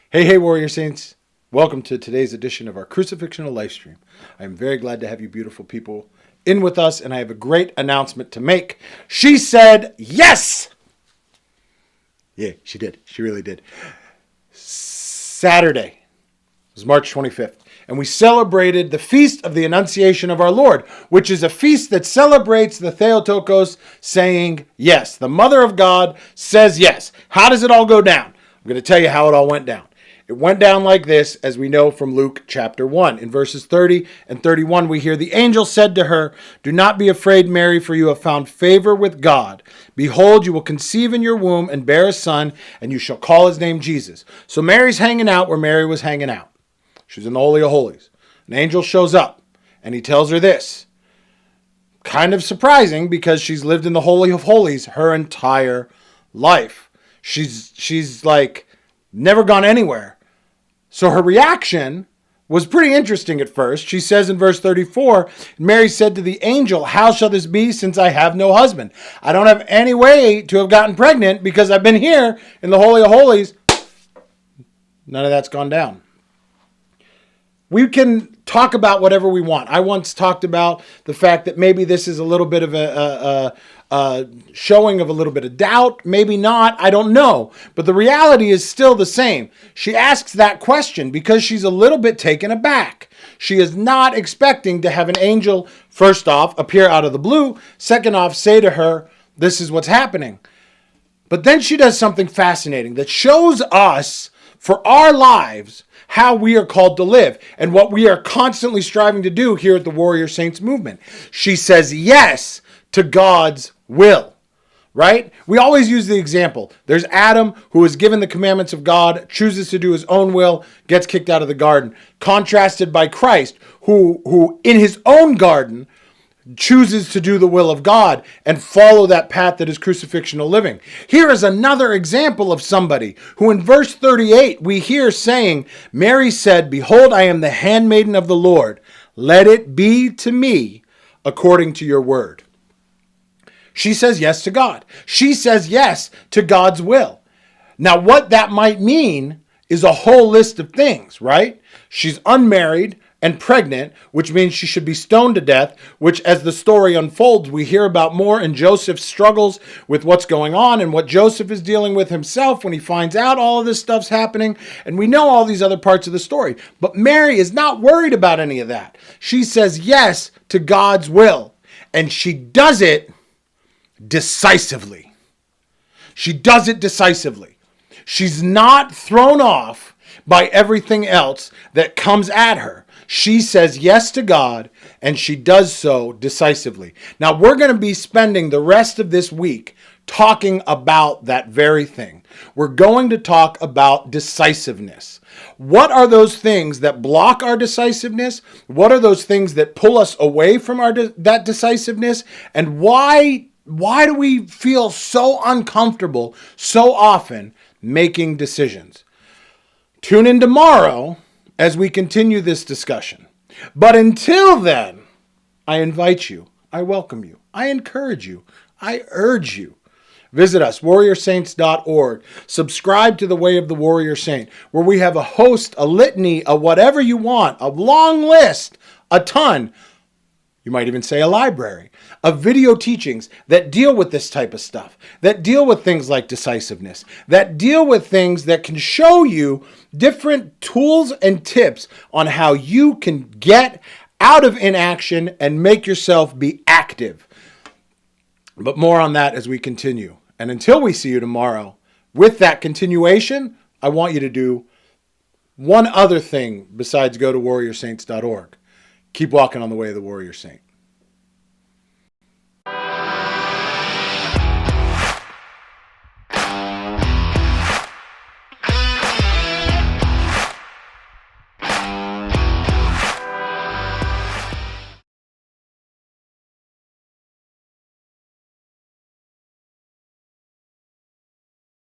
Hey, Warrior Saints. Welcome to today's edition of our Crucifixional live stream. I'm very glad to have you beautiful people in with us, and I have a great announcement to make. She said yes! Yeah, she did. She really did. Saturday was March 25th, and we celebrated the Feast of the Annunciation of our Lord, which is a feast that celebrates the Theotokos saying yes. The Mother of God says yes. How does it all go down? I'm going to tell you how it all went down. It went down like this, as we know from Luke chapter 1. In verses 30 and 31, we hear, "The angel said to her, 'Do not be afraid, Mary, for you have found favor with God. Behold, you will conceive in your womb and bear a son, and you shall call his name Jesus.'" So Mary's hanging out where Mary was hanging out. She's in the Holy of Holies. An angel shows up, and he tells her this. Kind of surprising, because she's lived in the Holy of Holies her entire life. She's like never gone anywhere. So her reaction was pretty interesting at first. She says in verse 34, "Mary said to the angel, 'How shall this be, since I have no husband?'" I don't have any way to have gotten pregnant because I've been here in the Holy of Holies. None of that's gone down. We can talk about whatever we want. I once talked about the fact that maybe this is a little bit of a showing of a little bit of doubt. Maybe not. I don't know. But the reality is still the same. She asks that question because she's a little bit taken aback. She is not expecting to have an angel, first off, appear out of the blue. Second off, say to her, "This is what's happening." But then she does something fascinating that shows us for our lives how we are called to live and what we are constantly striving to do here at the Warrior Saints movement. She says yes to God's will, right? We always use the example. There's Adam, who is given the commandments of God, chooses to do his own will, gets kicked out of the garden. Contrasted by Christ, who in his own garden chooses to do the will of God and follow that path that is crucifixional living. Here is another example of somebody who in verse 38 we hear saying, "Mary said, 'Behold, I am the handmaiden of the Lord. Let it be to me according to your word.'" She says yes to God. She says yes to God's will. Now, what that might mean is a whole list of things, right? She's unmarried and pregnant, which means she should be stoned to death, which as the story unfolds, we hear about more in Joseph's struggles with what's going on and what Joseph is dealing with himself when he finds out all of this stuff's happening. And we know all these other parts of the story. But Mary is not worried about any of that. She says yes to God's will, and she does it decisively. She does it decisively. She's not thrown off by everything else that comes at her. She says yes to God, and she does so decisively. Now, we're going to be spending the rest of this week talking about that very thing. We're going to talk about decisiveness. What are those things that block our decisiveness? What are those things that pull us away from that decisiveness? And why do we feel so uncomfortable so often making decisions? Tune in tomorrow as we continue this discussion. But until then, I invite you, I welcome you, I encourage you, I urge you. Visit us, warriorsaints.org. Subscribe to the Way of the Warrior Saint, where we have a host, a litany, a whatever you want, a long list, a ton. You might even say a library of video teachings that deal with this type of stuff, that deal with things like decisiveness, that deal with things that can show you different tools and tips on how you can get out of inaction and make yourself be active. But more on that as we continue. And until we see you tomorrow, with that continuation, I want you to do one other thing besides go to warriorsaints.org. Keep walking on the way of the Warrior Saint.